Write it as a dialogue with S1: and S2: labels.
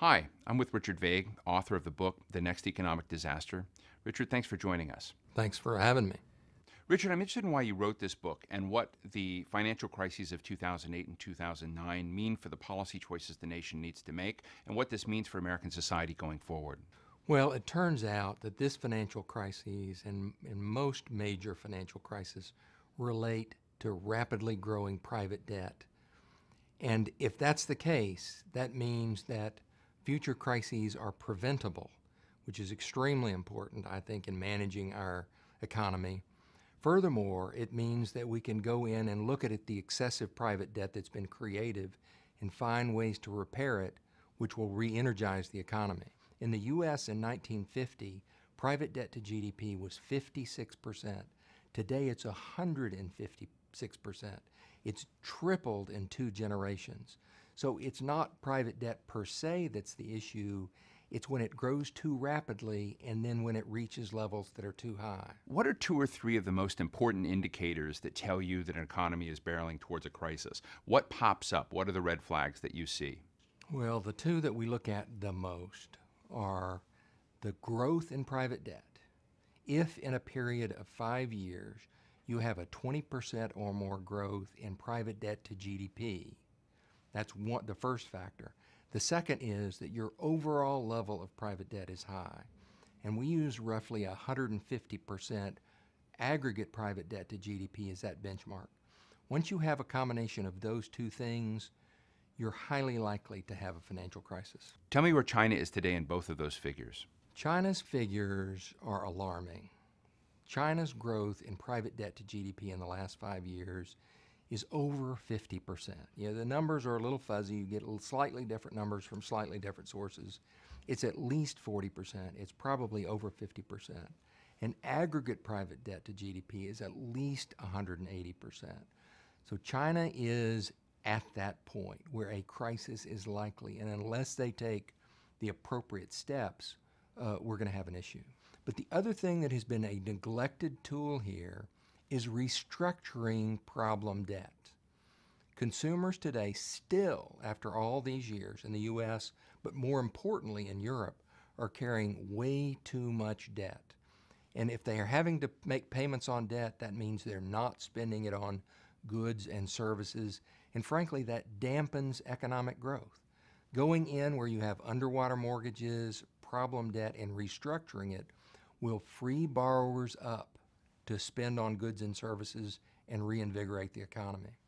S1: Hi, I'm with Richard Vague, author of the book, The Next Economic Disaster. Richard, thanks for joining us.
S2: Thanks for having me.
S1: Richard, I'm interested in why you wrote this book and what the financial crises of 2008 and 2009 mean for the policy choices the nation needs to make and what this means for American society going forward.
S2: Well, it turns out that this financial crisis and most major financial crises relate to rapidly growing private debt. And if that's the case, that means that future crises are preventable, which is extremely important, I think, in managing our economy. Furthermore, it means that we can go in and look at the excessive private debt that's been created and find ways to repair it, which will re-energize the economy. In the U.S. in 1950, private debt to GDP was 56%. Today it's 156%. It's tripled in 2 generations. So it's not private debt per se that's the issue. It's when it grows too rapidly and then when it reaches levels that are too high.
S1: What are 2 or 3 of the most important indicators that tell you that an economy is barreling towards a crisis? What pops up? What are the red flags that you see?
S2: Well, the 2 that we look at the most are the growth in private debt. If in a period of 5 years you have a 20% or more growth in private debt to GDP, that's the first factor. The second is that your overall level of private debt is high. And we use roughly 150% aggregate private debt to GDP as that benchmark. Once you have a combination of those 2 things, you're highly likely to have a financial crisis.
S1: Tell me where China is today in both of those figures.
S2: China's figures are alarming. China's growth in private debt to GDP in the last 5 years is over 50%. You know, the numbers are a little fuzzy. You get slightly different numbers from slightly different sources. It's at least 40%. It's probably over 50%. And aggregate private debt to GDP is at least 180%. So China is at that point where a crisis is likely, and unless they take the appropriate steps, we're going to have an issue. But the other thing that has been a neglected tool here is restructuring problem debt. Consumers today still, after all these years in the U.S., but more importantly in Europe, are carrying way too much debt. And if they are having to make payments on debt, that means they're not spending it on goods and services, and frankly, that dampens economic growth. Going in where you have underwater mortgages, problem debt, and restructuring it will free borrowers up to spend on goods and services and reinvigorate the economy.